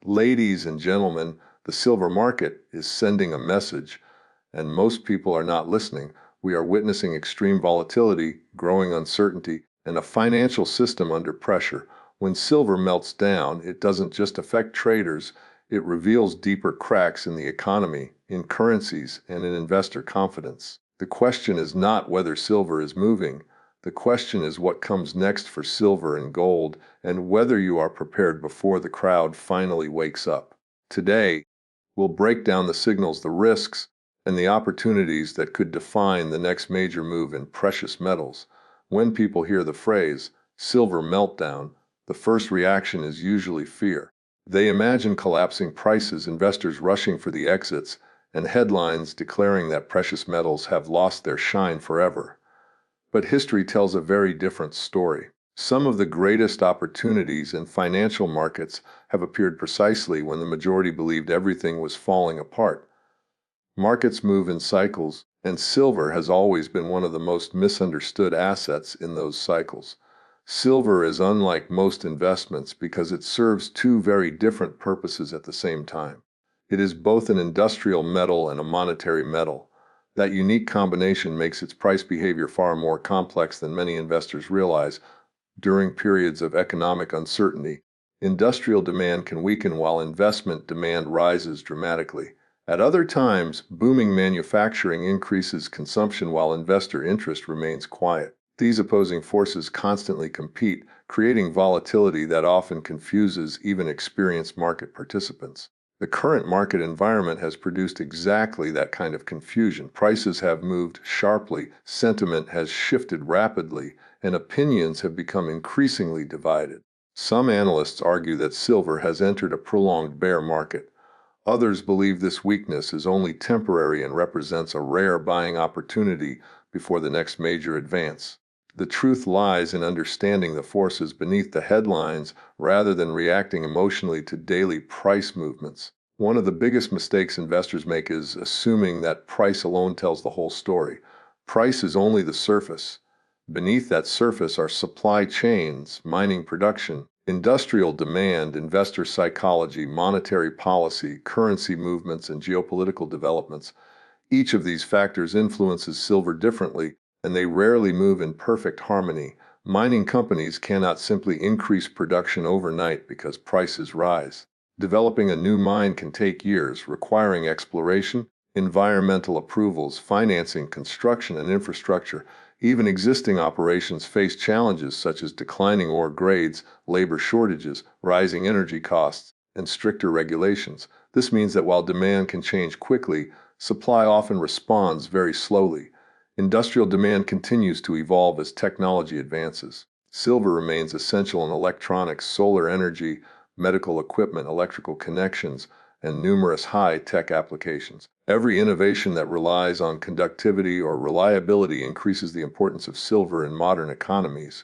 Ladies and gentlemen, the silver market is sending a message, and most people are not listening. We are witnessing extreme volatility, growing uncertainty, and a financial system under pressure. When silver melts down, it doesn't just affect traders, it reveals deeper cracks in the economy, in currencies, and in investor confidence. The question is not whether silver is moving. The question is what comes next for silver and gold, and whether you are prepared before the crowd finally wakes up. Today, we'll break down the signals, the risks, and the opportunities that could define the next major move in precious metals. When people hear the phrase, silver meltdown, the first reaction is usually fear. They imagine collapsing prices, investors rushing for the exits, and headlines declaring that precious metals have lost their shine forever. But history tells a very different story. Some of the greatest opportunities in financial markets have appeared precisely when the majority believed everything was falling apart. Markets move in cycles, and silver has always been one of the most misunderstood assets in those cycles. Silver is unlike most investments because it serves two very different purposes at the same time. It is both an industrial metal and a monetary metal. That unique combination makes its price behavior far more complex than many investors realize. During periods of economic uncertainty, industrial demand can weaken while investment demand rises dramatically. At other times, booming manufacturing increases consumption while investor interest remains quiet. These opposing forces constantly compete, creating volatility that often confuses even experienced market participants. The current market environment has produced exactly that kind of confusion. Prices have moved sharply, sentiment has shifted rapidly, and opinions have become increasingly divided. Some analysts argue that silver has entered a prolonged bear market. Others believe this weakness is only temporary and represents a rare buying opportunity before the next major advance. The truth lies in understanding the forces beneath the headlines rather than reacting emotionally to daily price movements. One of the biggest mistakes investors make is assuming that price alone tells the whole story. Price is only the surface. Beneath that surface are supply chains, mining production, industrial demand, investor psychology, monetary policy, currency movements, and geopolitical developments. Each of these factors influences silver differently, and they rarely move in perfect harmony. Mining companies cannot simply increase production overnight because prices rise. Developing a new mine can take years, requiring exploration, environmental approvals, financing, construction, and infrastructure. Even existing operations face challenges such as declining ore grades, labor shortages, rising energy costs, and stricter regulations. This means that while demand can change quickly, supply often responds very slowly. Industrial demand continues to evolve as technology advances. Silver remains essential in electronics, solar energy, medical equipment, electrical connections, and numerous high-tech applications. Every innovation that relies on conductivity or reliability increases the importance of silver in modern economies.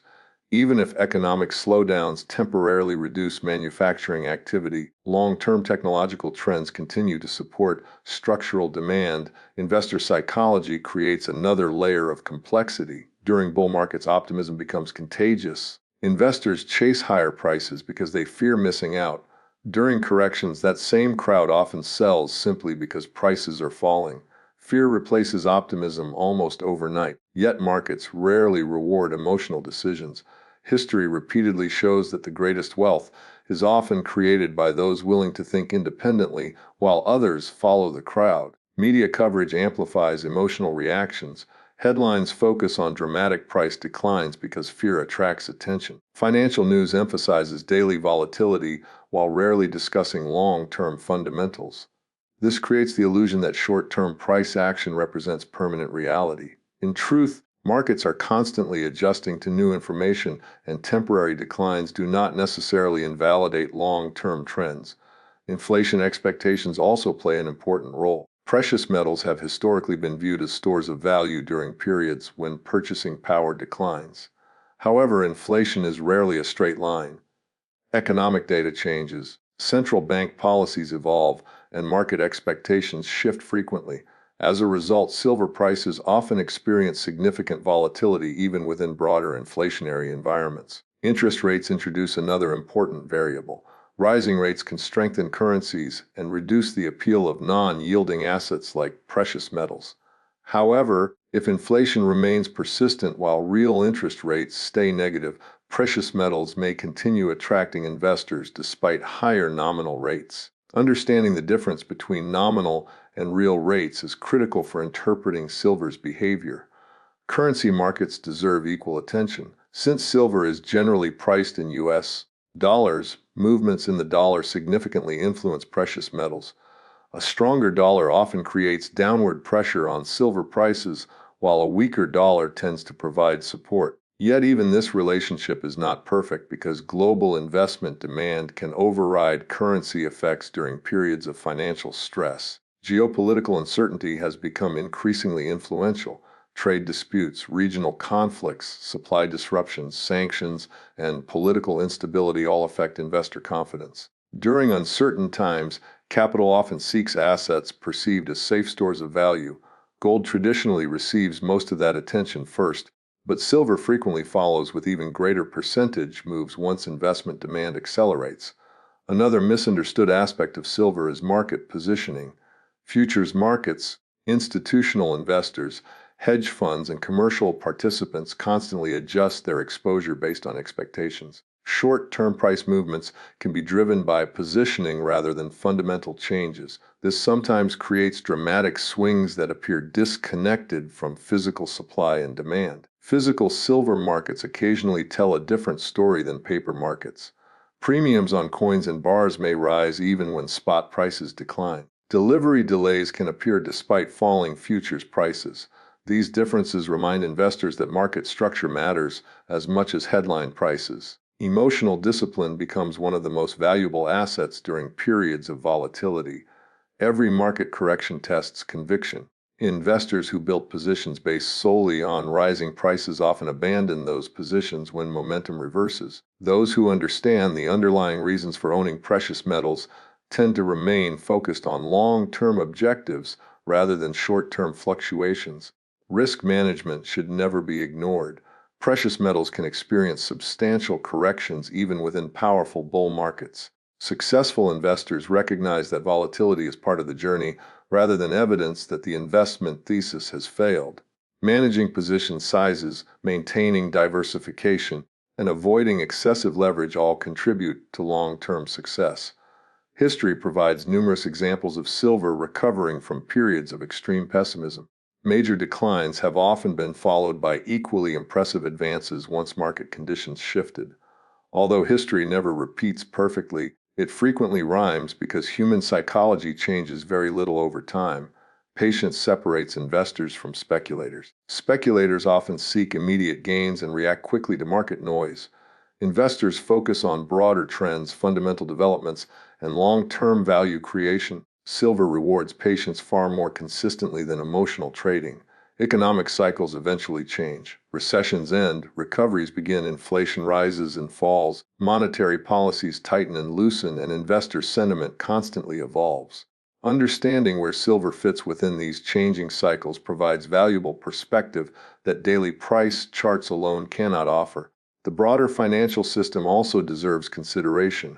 Even if economic slowdowns temporarily reduce manufacturing activity, long-term technological trends continue to support structural demand. Investor psychology creates another layer of complexity. During bull markets, optimism becomes contagious. Investors chase higher prices because they fear missing out. During corrections, that same crowd often sells simply because prices are falling. Fear replaces optimism almost overnight, yet markets rarely reward emotional decisions. History repeatedly shows that the greatest wealth is often created by those willing to think independently while others follow the crowd. Media coverage amplifies emotional reactions. Headlines focus on dramatic price declines because fear attracts attention. Financial news emphasizes daily volatility while rarely discussing long-term fundamentals. This creates the illusion that short-term price action represents permanent reality. In truth, markets are constantly adjusting to new information, and temporary declines do not necessarily invalidate long-term trends. Inflation expectations also play an important role. Precious metals have historically been viewed as stores of value during periods when purchasing power declines. However, inflation is rarely a straight line. Economic data changes, central bank policies evolve, and market expectations shift frequently. As a result, silver prices often experience significant volatility even within broader inflationary environments. Interest rates introduce another important variable. Rising rates can strengthen currencies and reduce the appeal of non-yielding assets like precious metals. However, if inflation remains persistent while real interest rates stay negative, precious metals may continue attracting investors despite higher nominal rates. Understanding the difference between nominal and real rates is critical for interpreting silver's behavior. Currency markets deserve equal attention. Since silver is generally priced in US dollars, movements in the dollar significantly influence precious metals. A stronger dollar often creates downward pressure on silver prices, while a weaker dollar tends to provide support. Yet even this relationship is not perfect because global investment demand can override currency effects during periods of financial stress. Geopolitical uncertainty has become increasingly influential. Trade disputes, regional conflicts, supply disruptions, sanctions, and political instability all affect investor confidence. During uncertain times, capital often seeks assets perceived as safe stores of value. Gold traditionally receives most of that attention first, but silver frequently follows with even greater percentage moves once investment demand accelerates. Another misunderstood aspect of silver is market positioning. Futures markets, institutional investors, hedge funds, and commercial participants constantly adjust their exposure based on expectations. Short-term price movements can be driven by positioning rather than fundamental changes. This sometimes creates dramatic swings that appear disconnected from physical supply and demand. Physical silver markets occasionally tell a different story than paper markets. Premiums on coins and bars may rise even when spot prices decline. Delivery delays can appear despite falling futures prices. These differences remind investors that market structure matters as much as headline prices. Emotional discipline becomes one of the most valuable assets during periods of volatility. Every market correction tests conviction. Investors who built positions based solely on rising prices often abandon those positions when momentum reverses. Those who understand the underlying reasons for owning precious metals tend to remain focused on long-term objectives rather than short-term fluctuations. Risk management should never be ignored. Precious metals can experience substantial corrections even within powerful bull markets. Successful investors recognize that volatility is part of the journey rather than evidence that the investment thesis has failed. Managing position sizes, maintaining diversification, and avoiding excessive leverage all contribute to long-term success. History provides numerous examples of silver recovering from periods of extreme pessimism. Major declines have often been followed by equally impressive advances once market conditions shifted. Although history never repeats perfectly, it frequently rhymes because human psychology changes very little over time. Patience separates investors from speculators. Speculators often seek immediate gains and react quickly to market noise. Investors focus on broader trends, fundamental developments, and long-term value creation. Silver rewards patience far more consistently than emotional trading. Economic cycles eventually change. Recessions end, recoveries begin, inflation rises and falls, monetary policies tighten and loosen, and investor sentiment constantly evolves. Understanding where silver fits within these changing cycles provides valuable perspective that daily price charts alone cannot offer. The broader financial system also deserves consideration.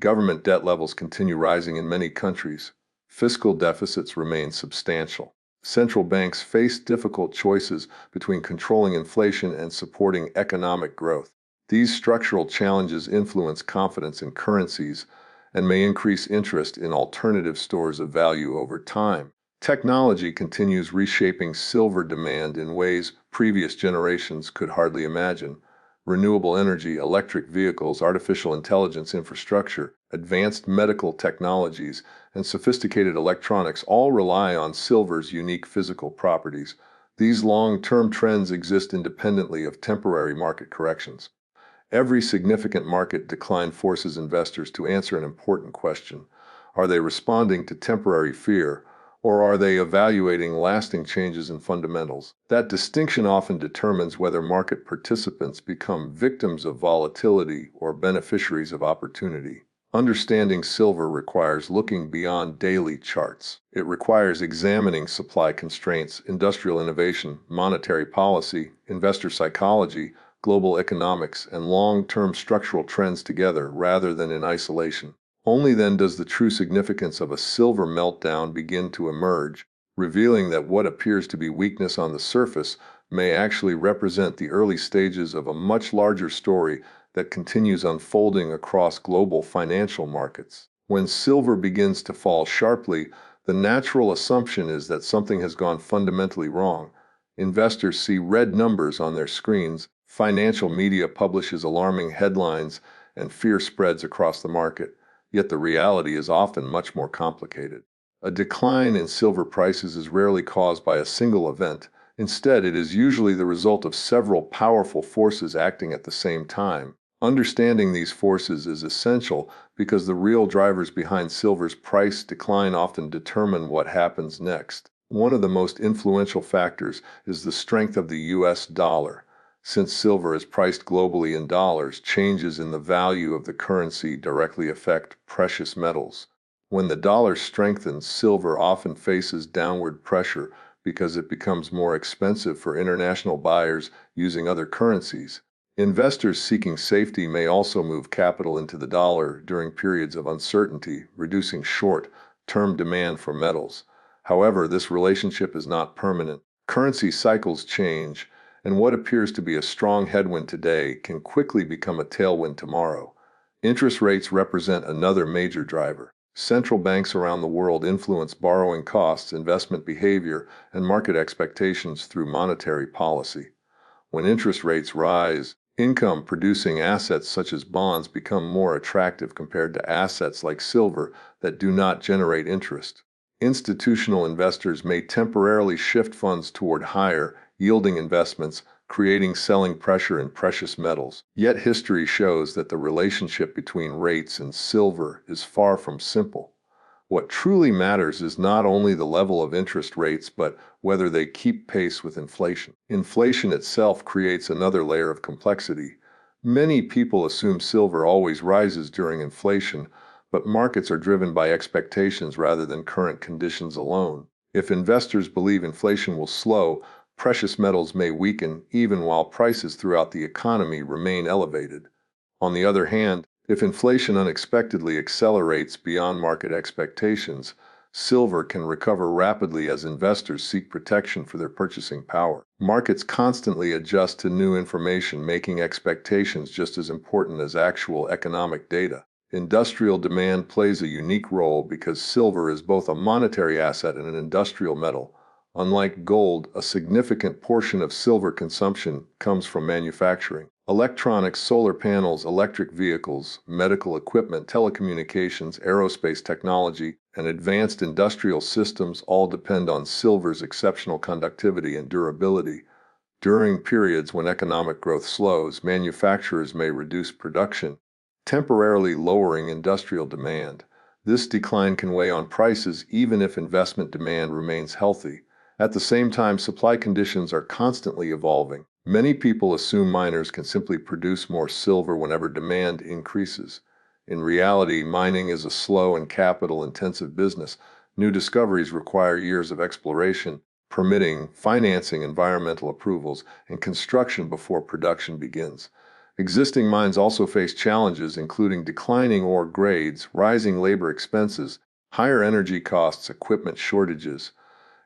Government debt levels continue rising in many countries. Fiscal deficits remain substantial. Central banks face difficult choices between controlling inflation and supporting economic growth. These structural challenges influence confidence in currencies and may increase interest in alternative stores of value over time. Technology continues reshaping silver demand in ways previous generations could hardly imagine. Renewable energy, electric vehicles, artificial intelligence infrastructure, advanced medical technologies, and sophisticated electronics all rely on silver's unique physical properties. These long-term trends exist independently of temporary market corrections. Every significant market decline forces investors to answer an important question. Are they responding to temporary fear, or are they evaluating lasting changes in fundamentals? That distinction often determines whether market participants become victims of volatility or beneficiaries of opportunity. Understanding silver requires looking beyond daily charts. It requires examining supply constraints, industrial innovation, monetary policy, investor psychology, global economics, and long-term structural trends together rather than in isolation. Only then does the true significance of a silver meltdown begin to emerge, revealing that what appears to be weakness on the surface may actually represent the early stages of a much larger story that continues unfolding across global financial markets. When silver begins to fall sharply, the natural assumption is that something has gone fundamentally wrong. Investors see red numbers on their screens, financial media publishes alarming headlines, and fear spreads across the market. Yet the reality is often much more complicated. A decline in silver prices is rarely caused by a single event. Instead, it is usually the result of several powerful forces acting at the same time. Understanding these forces is essential because the real drivers behind silver's price decline often determine what happens next. One of the most influential factors is the strength of the US dollar. Since silver is priced globally in dollars, changes in the value of the currency directly affect precious metals. When the dollar strengthens, silver often faces downward pressure because it becomes more expensive for international buyers using other currencies. Investors seeking safety may also move capital into the dollar during periods of uncertainty, reducing short-term demand for metals. However, this relationship is not permanent. Currency cycles change, and what appears to be a strong headwind today can quickly become a tailwind tomorrow. Interest rates represent another major driver. Central banks around the world influence borrowing costs, investment behavior, and market expectations through monetary policy. When interest rates rise, income-producing assets such as bonds become more attractive compared to assets like silver that do not generate interest. Institutional investors may temporarily shift funds toward higher-yielding investments, creating selling pressure in precious metals. Yet history shows that the relationship between rates and silver is far from simple. What truly matters is not only the level of interest rates, but whether they keep pace with inflation. Inflation itself creates another layer of complexity. Many people assume silver always rises during inflation, but markets are driven by expectations rather than current conditions alone. If investors believe inflation will slow, precious metals may weaken even while prices throughout the economy remain elevated. On the other hand, if inflation unexpectedly accelerates beyond market expectations, silver can recover rapidly as investors seek protection for their purchasing power. Markets constantly adjust to new information, making expectations just as important as actual economic data. Industrial demand plays a unique role because silver is both a monetary asset and an industrial metal. Unlike gold, a significant portion of silver consumption comes from manufacturing. Electronics, solar panels, electric vehicles, medical equipment, telecommunications, aerospace technology, and advanced industrial systems all depend on silver's exceptional conductivity and durability. During periods when economic growth slows, manufacturers may reduce production, temporarily lowering industrial demand. This decline can weigh on prices even if investment demand remains healthy. At the same time, supply conditions are constantly evolving. Many people assume miners can simply produce more silver whenever demand increases. In reality, mining is a slow and capital-intensive business. New discoveries require years of exploration, permitting, financing, environmental approvals, and construction before production begins. Existing mines also face challenges including declining ore grades, rising labor expenses, higher energy costs, equipment shortages,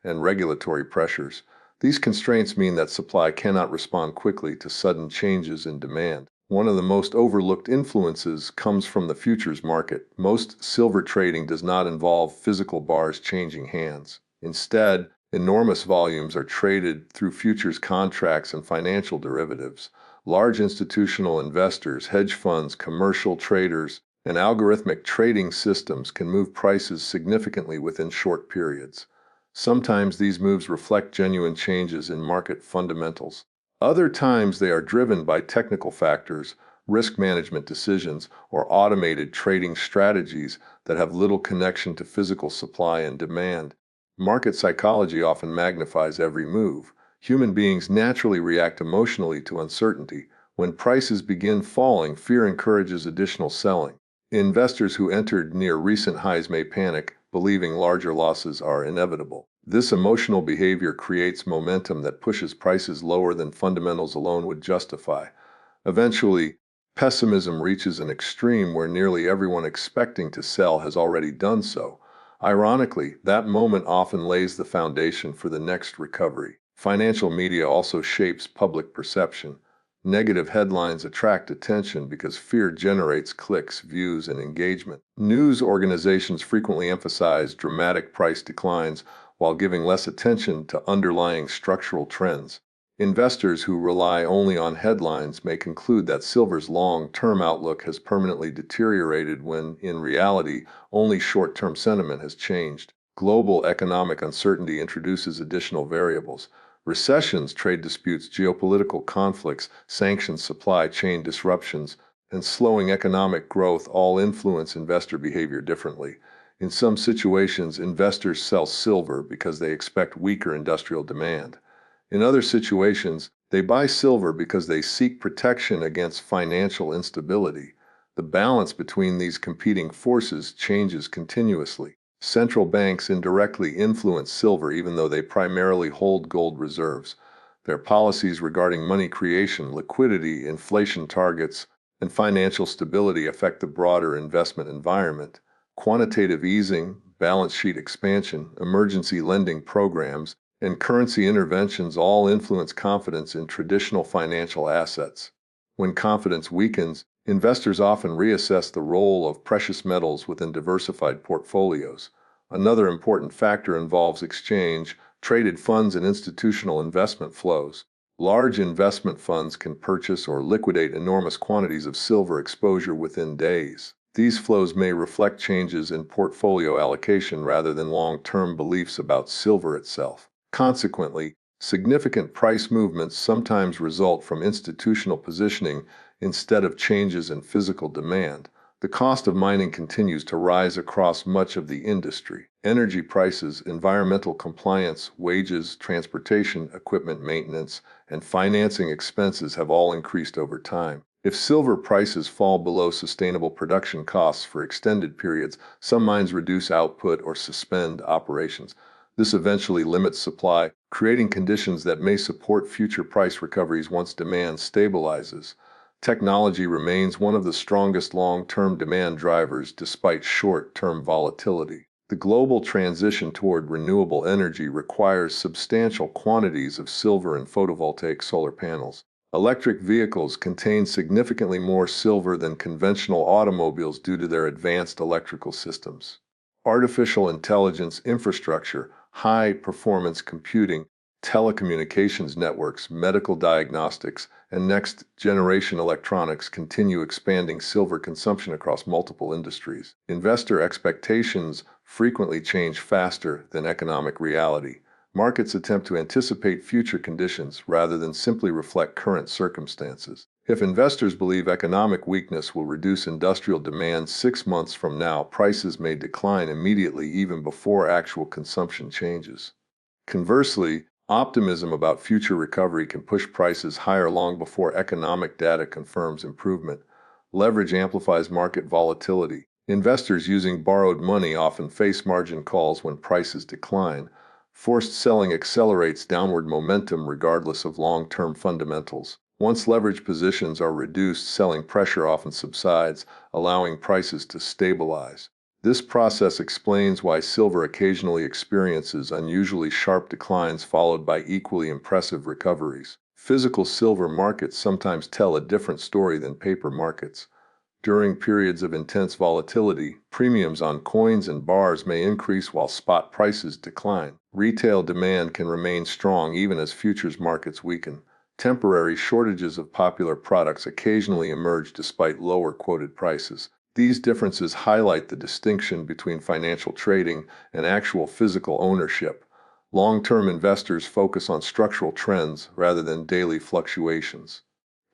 and regulatory pressures. These constraints mean that supply cannot respond quickly to sudden changes in demand. One of the most overlooked influences comes from the futures market. Most silver trading does not involve physical bars changing hands. Instead, enormous volumes are traded through futures contracts and financial derivatives. Large institutional investors, hedge funds, commercial traders, and algorithmic trading systems can move prices significantly within short periods. Sometimes these moves reflect genuine changes in market fundamentals. Other times they are driven by technical factors, risk management decisions, or automated trading strategies that have little connection to physical supply and demand. Market psychology often magnifies every move. Human beings naturally react emotionally to uncertainty. When prices begin falling, fear encourages additional selling. Investors who entered near recent highs may panic, believing larger losses are inevitable. This emotional behavior creates momentum that pushes prices lower than fundamentals alone would justify. Eventually, pessimism reaches an extreme where nearly everyone expecting to sell has already done so. Ironically, that moment often lays the foundation for the next recovery. Financial media also shapes public perception. Negative headlines attract attention because fear generates clicks, views, and engagement. News organizations frequently emphasize dramatic price declines while giving less attention to underlying structural trends. Investors who rely only on headlines may conclude that silver's long-term outlook has permanently deteriorated when, in reality, only short-term sentiment has changed. Global economic uncertainty introduces additional variables. Recessions, trade disputes, geopolitical conflicts, sanctions, supply chain disruptions, and slowing economic growth all influence investor behavior differently. In some situations, investors sell silver because they expect weaker industrial demand. In other situations, they buy silver because they seek protection against financial instability. The balance between these competing forces changes continuously. Central banks indirectly influence silver even though they primarily hold gold reserves. Their policies regarding money creation, liquidity, inflation targets, and financial stability affect the broader investment environment. Quantitative easing, balance sheet expansion, emergency lending programs, and currency interventions all influence confidence in traditional financial assets. When confidence weakens, investors often reassess the role of precious metals within diversified portfolios. Another important factor involves exchange, traded funds, and institutional investment flows. Large investment funds can purchase or liquidate enormous quantities of silver exposure within days. These flows may reflect changes in portfolio allocation rather than long-term beliefs about silver itself. Consequently, significant price movements sometimes result from institutional positioning instead of changes in physical demand. The cost of mining continues to rise across much of the industry. Energy prices, environmental compliance, wages, transportation, equipment maintenance, and financing expenses have all increased over time. If silver prices fall below sustainable production costs for extended periods, some mines reduce output or suspend operations. This eventually limits supply, creating conditions that may support future price recoveries once demand stabilizes. Technology remains one of the strongest long-term demand drivers despite short-term volatility. The global transition toward renewable energy requires substantial quantities of silver and photovoltaic solar panels. Electric vehicles contain significantly more silver than conventional automobiles due to their advanced electrical systems. Artificial intelligence infrastructure, high-performance computing, telecommunications networks, medical diagnostics, and next-generation electronics continue expanding silver consumption across multiple industries. Investor expectations frequently change faster than economic reality. Markets attempt to anticipate future conditions rather than simply reflect current circumstances. If investors believe economic weakness will reduce industrial demand 6 months from now, prices may decline immediately even before actual consumption changes. Conversely, optimism about future recovery can push prices higher long before economic data confirms improvement. Leverage amplifies market volatility. Investors using borrowed money often face margin calls when prices decline. Forced selling accelerates downward momentum regardless of long-term fundamentals. Once leverage positions are reduced, selling pressure often subsides, allowing prices to stabilize. This process explains why silver occasionally experiences unusually sharp declines followed by equally impressive recoveries. Physical silver markets sometimes tell a different story than paper markets. During periods of intense volatility, premiums on coins and bars may increase while spot prices decline. Retail demand can remain strong even as futures markets weaken. Temporary shortages of popular products occasionally emerge despite lower quoted prices. These differences highlight the distinction between financial trading and actual physical ownership. Long-term investors focus on structural trends rather than daily fluctuations.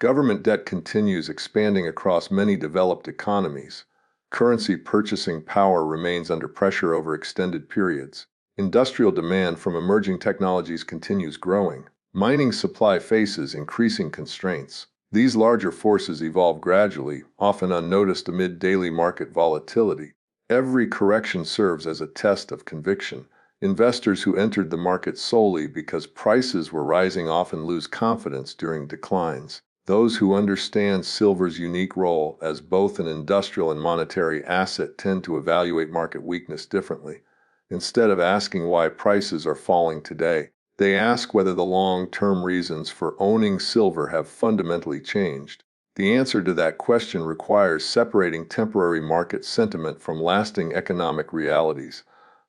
Government debt continues expanding across many developed economies. Currency purchasing power remains under pressure over extended periods. Industrial demand from emerging technologies continues growing. Mining supply faces increasing constraints. These larger forces evolve gradually, often unnoticed amid daily market volatility. Every correction serves as a test of conviction. Investors who entered the market solely because prices were rising often lose confidence during declines. Those who understand silver's unique role as both an industrial and monetary asset tend to evaluate market weakness differently. Instead of asking why prices are falling today, they ask whether the long-term reasons for owning silver have fundamentally changed. The answer to that question requires separating temporary market sentiment from lasting economic realities.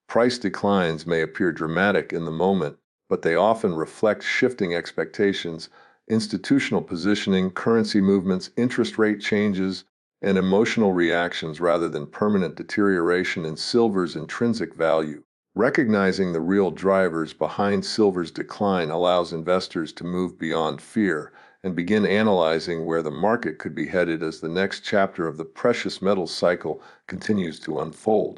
Price declines may appear dramatic in the moment, but they often reflect shifting expectations, institutional positioning, currency movements, interest rate changes, and emotional reactions rather than permanent deterioration in silver's intrinsic value. Recognizing the real drivers behind silver's decline allows investors to move beyond fear and begin analyzing where the market could be headed as the next chapter of the precious metals cycle continues to unfold.